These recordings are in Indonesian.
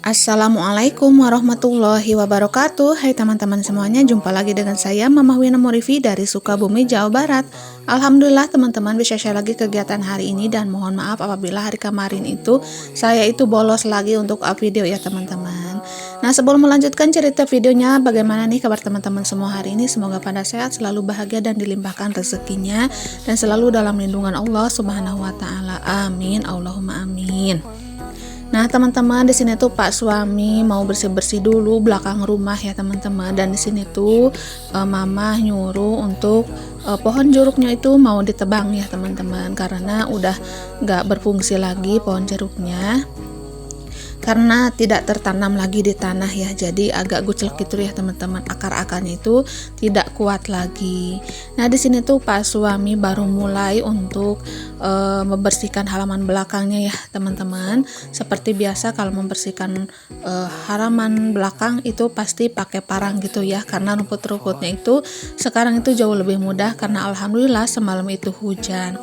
Assalamualaikum warahmatullahi wabarakatuh. Hai teman-teman semuanya, jumpa lagi dengan saya Mama Wina Morifi dari Sukabumi, Jawa Barat. Alhamdulillah teman-teman bisa share lagi kegiatan hari ini, dan mohon maaf apabila hari kemarin saya bolos lagi untuk up video ya teman-teman. Nah, sebelum melanjutkan cerita videonya, bagaimana nih kabar teman-teman semua hari ini? Semoga pada sehat, selalu bahagia dan dilimpahkan rezekinya, dan selalu dalam lindungan Allah Subhanahu wa taala. Amin. Allahumma amin. Nah teman-teman, di sini tuh Pak suami mau bersih-bersih dulu belakang rumah ya teman-teman. Dan di sini tuh Mama nyuruh untuk pohon jeruknya itu mau ditebang ya teman-teman, karena udah nggak berfungsi lagi pohon jeruknya, karena tidak tertanam lagi di tanah ya, jadi agak guclek gitu ya teman-teman, akar-akarnya itu tidak kuat lagi. Nah di sini tuh Pak suami baru mulai untuk membersihkan halaman belakangnya ya teman-teman. Seperti biasa kalau membersihkan halaman belakang itu pasti pakai parang gitu ya, karena rumput-rumputnya itu sekarang itu jauh lebih mudah karena alhamdulillah semalam itu hujan.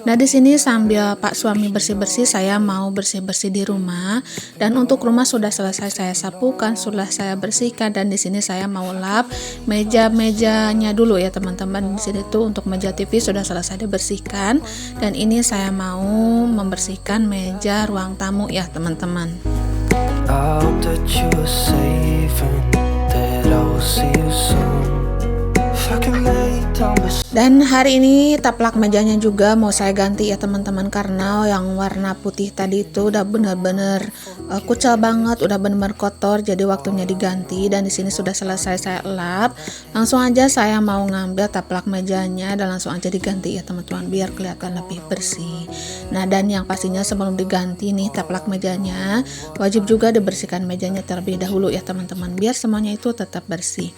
Nah di sini sambil Pak suami bersih-bersih, saya mau bersih-bersih di rumah. Dan untuk rumah sudah selesai saya sapukan, sudah saya bersihkan, dan di sini saya mau lap meja-mejanya dulu ya teman-teman. Di sini tuh untuk meja TV sudah selesai dibersihkan, dan ini saya mau membersihkan meja ruang tamu ya teman-teman. Dan hari ini taplak mejanya juga mau saya ganti ya teman-teman, karena yang warna putih tadi itu udah bener-bener kucel banget, udah bener-bener kotor, jadi waktunya diganti. Dan di sini sudah selesai saya lap, langsung aja saya mau ngambil taplak mejanya dan langsung aja diganti ya teman-teman, biar kelihatan lebih bersih. Nah dan yang pastinya sebelum diganti nih taplak mejanya, wajib juga dibersihkan mejanya terlebih dahulu ya teman-teman, biar semuanya itu tetap bersih.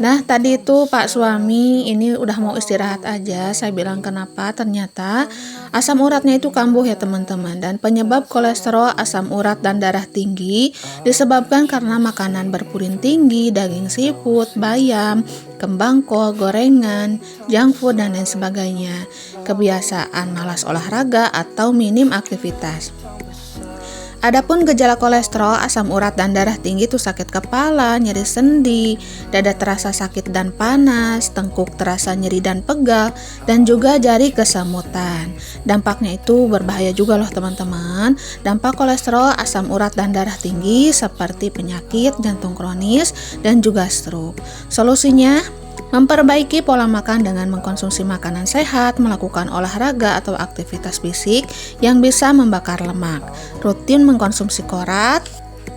Nah tadi itu Pak suami ini udah mau istirahat aja. Saya bilang kenapa, ternyata asam uratnya itu kambuh ya teman-teman. Dan penyebab kolesterol, asam urat dan darah tinggi disebabkan karena makanan berpurin tinggi, daging seafood, bayam, kembang kol, gorengan, junk food dan lain sebagainya. Kebiasaan malas olahraga atau minim aktivitas. Adapun gejala kolesterol, asam urat dan darah tinggi itu sakit kepala, nyeri sendi, dada terasa sakit dan panas, tengkuk terasa nyeri dan pegal, dan juga jari kesemutan. Dampaknya itu berbahaya juga loh teman-teman. Dampak kolesterol, asam urat dan darah tinggi seperti penyakit jantung kronis dan juga stroke. Solusinya, memperbaiki pola makan dengan mengkonsumsi makanan sehat, melakukan olahraga atau aktivitas fisik yang bisa membakar lemak, rutin mengkonsumsi korat.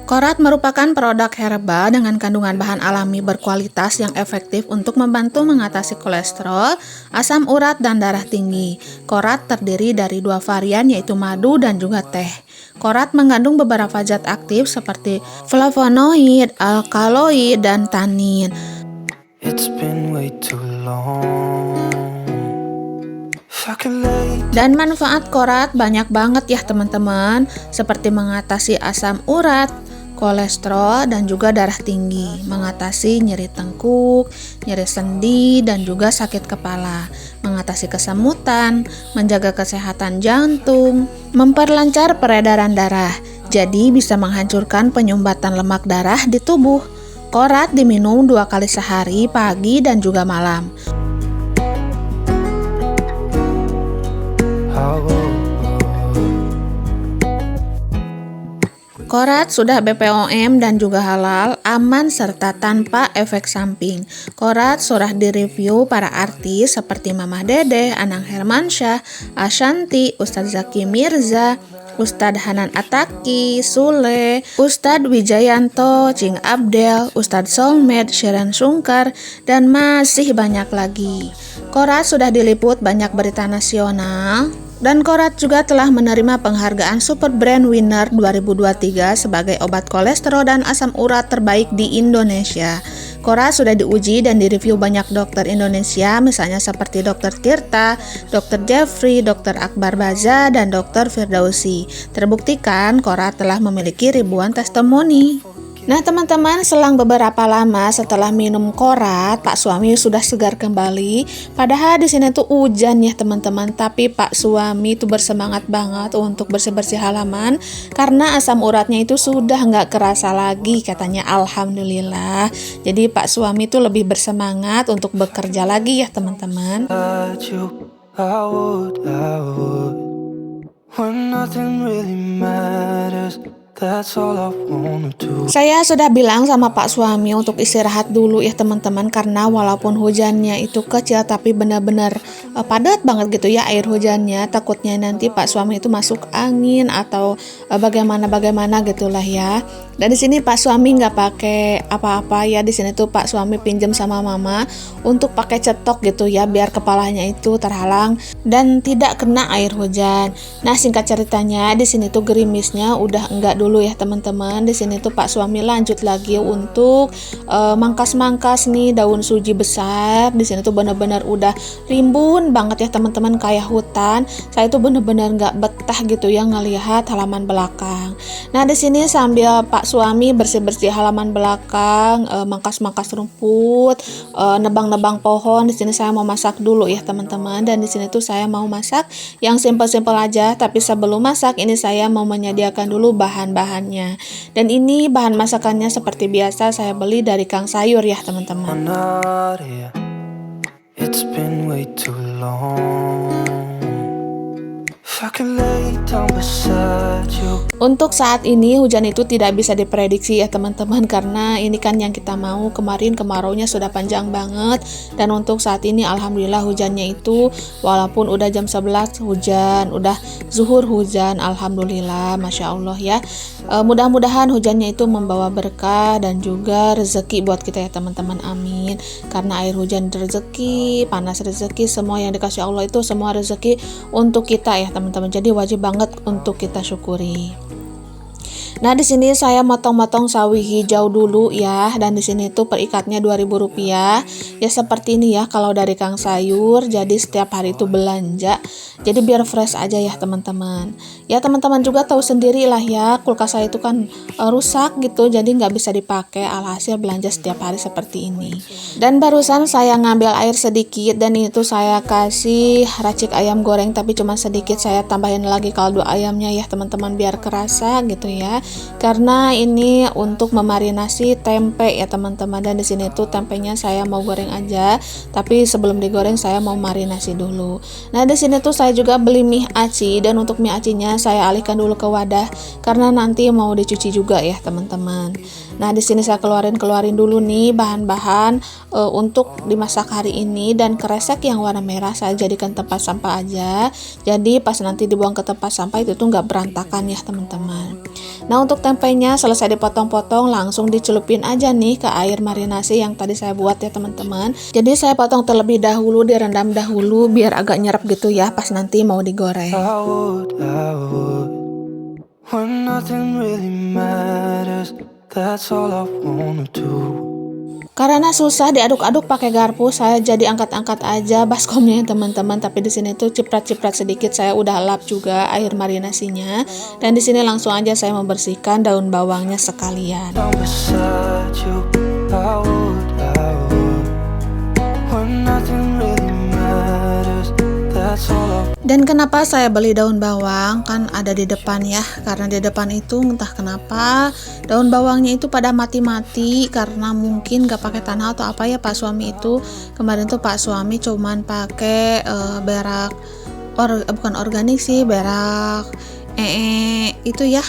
Korat merupakan produk herbal dengan kandungan bahan alami berkualitas yang efektif untuk membantu mengatasi kolesterol, asam urat, dan darah tinggi. Korat terdiri dari 2 varian, yaitu madu dan juga teh. Korat mengandung beberapa zat aktif seperti flavonoid, alkaloid, dan tanin. It's been way too long. Dan manfaat korat banyak banget ya teman-teman, seperti mengatasi asam urat, kolesterol, dan juga darah tinggi, mengatasi nyeri tengkuk, nyeri sendi, dan juga sakit kepala, mengatasi kesemutan, menjaga kesehatan jantung, memperlancar peredaran darah, jadi bisa menghancurkan penyumbatan lemak darah di tubuh. Korat diminum 2 kali sehari, pagi dan juga malam. Korat sudah BPOM dan juga halal, aman serta tanpa efek samping. Korat sudah direview para artis seperti Mama Dede, Anang Hermansyah, Ashanti, Ustadz Zaki Mirza, Ustadz Hanan Ataki, Sule, Ustadz Wijayanto, Cing Abdel, Ustadz Solmed, Sharon Sungkar, dan masih banyak lagi. Korat sudah diliput banyak berita nasional, dan Korat juga telah menerima penghargaan Super Brand Winner 2023 sebagai obat kolesterol dan asam urat terbaik di Indonesia. Korat sudah diuji dan direview banyak dokter Indonesia, misalnya seperti Dr. Tirta, Dr. Jeffrey, Dr. Akbar Baza, dan Dr. Firdausi. Terbuktikan Korat telah memiliki ribuan testimoni. Nah teman-teman, selang beberapa lama setelah minum korat, Pak suami sudah segar kembali. Padahal di sini tuh hujan ya teman-teman, tapi Pak suami tuh bersemangat banget untuk bersih-bersih halaman karena asam uratnya itu sudah nggak kerasa lagi katanya. Alhamdulillah. Jadi Pak suami tuh lebih bersemangat untuk bekerja lagi ya teman-teman. When nothing really matters, that's all I wanna do. Saya sudah bilang sama Pak suami untuk istirahat dulu ya teman-teman, karena walaupun hujannya itu kecil tapi benar-benar padat banget gitu ya air hujannya. Takutnya nanti Pak suami itu masuk angin atau bagaimana gitulah ya. Dan di sini Pak suami nggak pakai apa-apa ya, di sini tuh Pak suami pinjam sama mama untuk pakai cetok gitu ya, biar kepalanya itu terhalang dan tidak kena air hujan. Nah singkat ceritanya di sini tuh gerimisnya udah enggak dulu ya teman-teman. Di sini tuh Pak suami lanjut lagi untuk mangkas-mangkas nih daun suji besar. Di sini tuh benar-benar udah rimbun banget ya teman-teman, kayak hutan. Saya tuh benar-benar nggak betah gitu ya ngelihat halaman belakang. Nah di sini sambil Pak suami bersih-bersih halaman belakang, mangkas-mangkas rumput, nebang-nebang pohon. Di sini saya mau masak dulu ya teman-teman. Dan di sini tuh saya mau masak yang simple-simple aja. Tapi sebelum masak ini saya mau menyediakan dulu bahan-bahannya. Dan ini bahan masakannya seperti biasa saya beli dari Kang Sayur ya teman-teman. It's been way too long. If I could lay down beside you. Untuk saat ini hujan itu tidak bisa diprediksi ya teman-teman, karena ini kan yang kita mau, kemarin kemaraunya sudah panjang banget. Dan untuk saat ini alhamdulillah hujannya itu walaupun udah jam 11 hujan, udah zuhur hujan, alhamdulillah Masya Allah ya. Mudah-mudahan hujannya itu membawa berkah dan juga rezeki buat kita ya teman-teman, amin. Karena air hujan rezeki, panas rezeki, semua yang dikasih Allah itu semua rezeki untuk kita ya teman-teman. Jadi wajib banget untuk kita syukuri. Nah di sini saya motong-motong sawi hijau dulu ya, dan di sini tuh per ikatnya Rp2.000 ya, seperti ini ya kalau dari Kang Sayur. Jadi setiap hari itu belanja, jadi biar fresh aja ya teman-teman. Ya teman-teman juga tahu sendiri lah ya, kulkas saya itu kan rusak gitu, jadi nggak bisa dipakai. Alhasil belanja setiap hari seperti ini. Dan barusan saya ngambil air sedikit dan itu saya kasih racik ayam goreng, tapi cuma sedikit. Saya tambahin lagi kaldu ayamnya ya teman-teman biar kerasa gitu ya. Karena ini untuk memarinasi tempe ya teman-teman. Dan di sini tuh tempenya saya mau goreng aja, tapi sebelum digoreng saya mau marinasi dulu. Nah di sini tuh saya juga beli mie aci, dan untuk mie acinya saya alihkan dulu ke wadah karena nanti mau dicuci juga ya teman-teman. Nah di sini saya keluarin dulu nih bahan-bahan untuk dimasak hari ini. Dan kresek yang warna merah saya jadikan tempat sampah aja, jadi pas nanti dibuang ke tempat sampah itu tuh nggak berantakan ya teman-teman. Nah untuk tempenya selesai dipotong-potong, langsung dicelupin aja nih ke air marinasi yang tadi saya buat ya teman-teman. Jadi saya potong terlebih dahulu, direndam dahulu biar agak nyerap gitu ya pas nanti mau digoreng. I would, when nothing really matters, that's all I wanna do. Karena susah diaduk-aduk pakai garpu, saya jadi angkat-angkat aja baskomnya ya teman-teman. Tapi di sini tuh ciprat-ciprat sedikit, saya udah lap juga air marinasinya. Dan di sini langsung aja saya membersihkan daun bawangnya sekalian. Down beside you, I would, when nothing really matters, that's all I. Dan kenapa saya beli daun bawang? Kan ada di depan ya. Karena di depan itu entah kenapa daun bawangnya itu pada mati-mati, karena mungkin gak pakai tanah atau apa ya Pak suami itu. Kemarin tuh Pak suami cuman pakai berak bukan organik sih, berak itu ya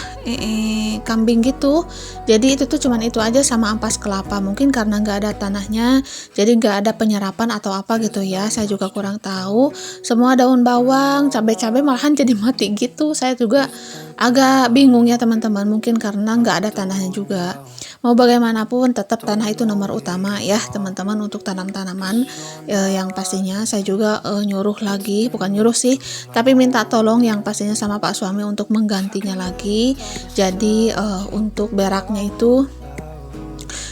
kambing gitu. Jadi itu tuh cuman itu aja sama ampas kelapa. Mungkin karena nggak ada tanahnya, jadi nggak ada penyerapan atau apa gitu ya. Saya juga kurang tahu. Semua daun bawang, cabai-cabai malahan jadi mati gitu. Saya juga agak bingung ya teman-teman. Mungkin karena nggak ada tanahnya juga. Mau bagaimanapun tetap tanah itu nomor utama ya teman-teman untuk tanam-tanaman. Yang pastinya saya juga nyuruh lagi, bukan nyuruh sih, tapi minta tolong yang pastinya sama Pak suami untuk menggantinya lagi. Jadi untuk beraknya itu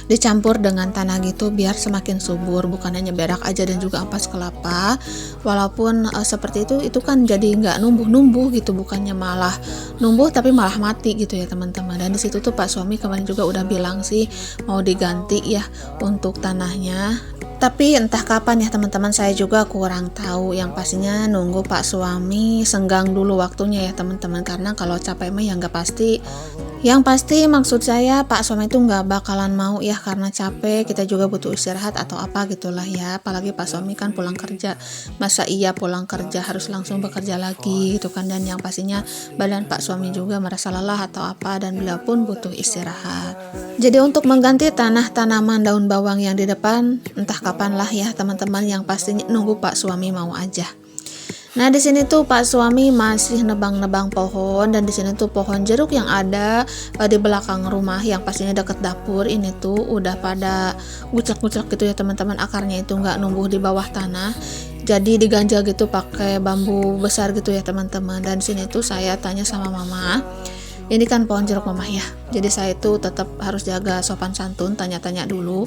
dicampur dengan tanah gitu biar semakin subur, bukan hanya berak aja dan juga ampas kelapa. Walaupun seperti itu kan jadi nggak numbuh-numbuh gitu, bukannya malah numbuh tapi malah mati gitu ya teman-teman. Dan di situ tuh Pak suami kemarin juga udah bilang sih mau diganti ya untuk tanahnya. Tapi entah kapan ya teman-teman, saya juga kurang tahu. Yang pastinya nunggu Pak suami senggang dulu waktunya ya teman-teman, karena kalau capek mah ya nggak pasti. Yang pasti maksud saya Pak suami itu nggak bakalan mau ya, karena capek, kita juga butuh istirahat atau apa gitulah ya. Apalagi Pak suami kan pulang kerja, masa iya pulang kerja harus langsung bekerja lagi gitu kan. Dan yang pastinya badan Pak suami juga merasa lelah atau apa, dan beliau pun butuh istirahat. Jadi untuk mengganti tanah tanaman daun bawang yang di depan entah kapan lah ya teman-teman, yang pastinya nunggu Pak suami mau aja. Nah di sini tuh Pak suami masih nebang-nebang pohon, dan di sini tuh pohon jeruk yang ada di belakang rumah yang pastinya deket dapur ini tuh udah pada ngucek-ngucek gitu ya teman-teman, akarnya itu nggak numbuh di bawah tanah. Jadi diganjal gitu pakai bambu besar gitu ya teman-teman. Dan di sini tuh saya tanya sama mama, ini kan pohon jeruk mama ya, jadi saya itu tetap harus jaga sopan santun, tanya-tanya dulu,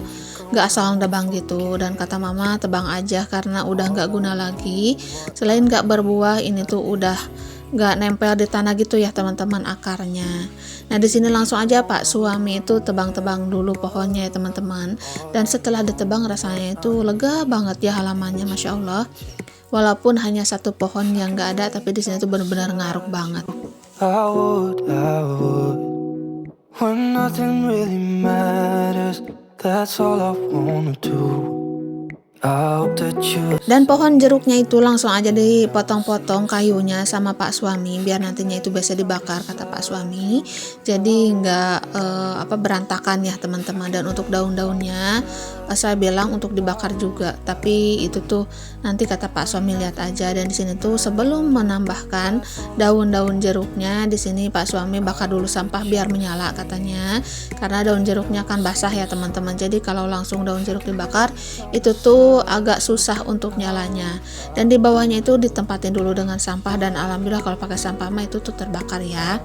gak asal nebang gitu. Dan kata mama tebang aja karena udah gak guna lagi, selain gak berbuah ini tuh udah gak nempel di tanah gitu ya teman-teman akarnya. Nah di sini langsung aja Pak suami itu tebang-tebang dulu pohonnya ya teman-teman. Dan setelah ditebang rasanya itu lega banget ya halamannya, masya Allah. Walaupun hanya satu pohon yang gak ada, tapi di sini tuh benar-benar ngaruk banget. I would, when nothing really matters, that's all I wanna do. I hope that you. Dan pohon jeruknya itu langsung aja dipotong-potong kayunya sama Pak suami biar nantinya itu bisa dibakar, kata Pak suami. Jadi nggak berantakan ya teman-teman. Dan untuk daun-daunnya saya bilang untuk dibakar juga, tapi itu tuh nanti kata Pak suami lihat aja. Dan di sini tuh sebelum menambahkan daun-daun jeruknya, di sini Pak suami bakar dulu sampah biar menyala katanya, karena daun jeruknya kan basah ya teman-teman. Jadi kalau langsung daun jeruk dibakar itu tuh agak susah untuk nyalanya. Dan di bawahnya itu ditempatin dulu dengan sampah, dan alhamdulillah kalau pakai sampah mah itu tuh terbakar ya.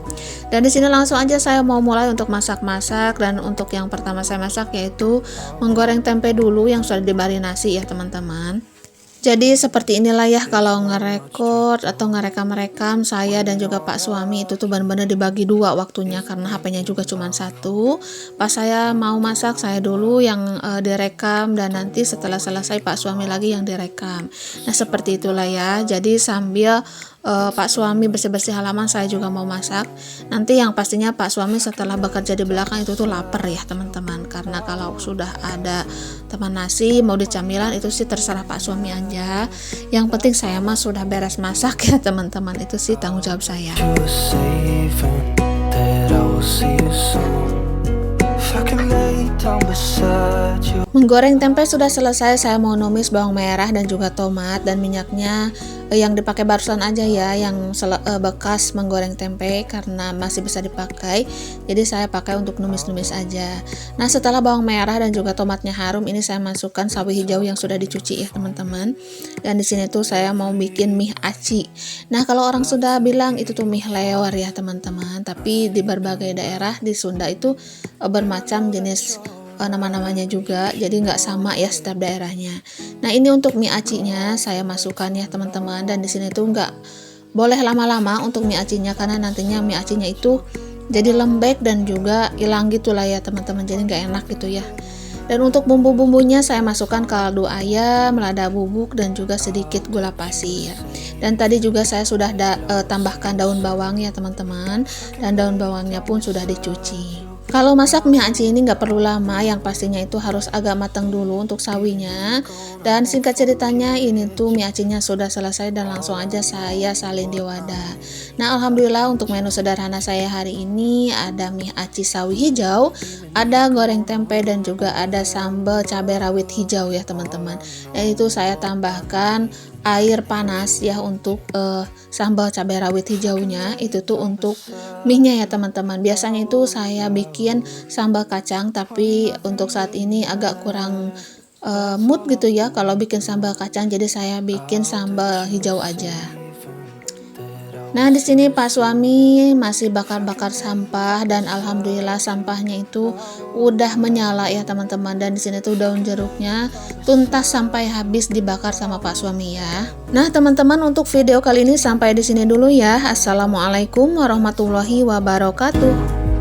Dan di sini langsung aja saya mau mulai untuk masak-masak. Dan untuk yang pertama saya masak yaitu menggoreng tempe dulu yang sudah dimarinasi ya teman-teman. Jadi seperti inilah ya kalau ngerekord atau ngerekam saya dan juga Pak suami itu tuh benar-benar dibagi dua waktunya, karena HP-nya juga cuma satu. Pas saya mau masak saya dulu yang direkam, dan nanti setelah selesai Pak suami lagi yang direkam. Nah seperti itulah ya. Jadi sambil Pak suami bersih-bersih halaman, saya juga mau masak. Nanti yang pastinya Pak suami setelah bekerja di belakang itu tuh lapar ya teman-teman, karena kalau sudah ada teman nasi mau dicamilan itu sih terserah Pak suami aja. Yang penting saya mah sudah beres masak ya teman-teman, itu sih tanggung jawab saya. Menggoreng tempe sudah selesai, saya mau numis bawang merah dan juga tomat, dan minyaknya yang dipakai barusan aja ya, yang bekas menggoreng tempe karena masih bisa dipakai. Jadi saya pakai untuk numis-numis aja. Nah setelah bawang merah dan juga tomatnya harum, ini saya masukkan sawi hijau yang sudah dicuci ya teman-teman. Dan di sini tuh saya mau bikin mie aci. Nah kalau orang Sunda bilang itu tuh mie lewar ya teman-teman, tapi di berbagai daerah di Sunda itu bermacam jenis nama-namanya juga, jadi nggak sama ya setiap daerahnya. Nah ini untuk mie acinya saya masukkan ya teman-teman, dan di sini tuh nggak boleh lama-lama untuk mie acinya, karena nantinya mie acinya itu jadi lembek dan juga hilang gitulah ya teman-teman, jadi nggak enak gitu ya. Dan untuk bumbu-bumbunya saya masukkan kaldu ayam, lada bubuk, dan juga sedikit gula pasir. Dan tadi juga saya sudah tambahkan daun bawang ya teman-teman, dan daun bawangnya pun sudah dicuci. Kalau masak mie aci ini nggak perlu lama, yang pastinya itu harus agak matang dulu untuk sawinya. Dan singkat ceritanya ini tuh mie acinya sudah selesai dan langsung aja saya salin di wadah. Nah alhamdulillah untuk menu sederhana saya hari ini ada mie aci sawi hijau, ada goreng tempe, dan juga ada sambal cabai rawit hijau ya teman-teman. Dan itu saya tambahkan air panas ya untuk sambal cabai rawit hijaunya, itu tuh untuk mie-nya ya teman-teman. Biasanya itu saya bikin sambal kacang, tapi untuk saat ini agak kurang mood gitu ya kalau bikin sambal kacang, jadi saya bikin sambal hijau aja. Nah, di sini Pak suami masih bakar-bakar sampah dan alhamdulillah sampahnya itu udah menyala ya teman-teman. Dan di sini tuh daun jeruknya tuntas sampai habis dibakar sama Pak suami ya. Nah, teman-teman, untuk video kali ini sampai di sini dulu ya. Assalamualaikum warahmatullahi wabarakatuh.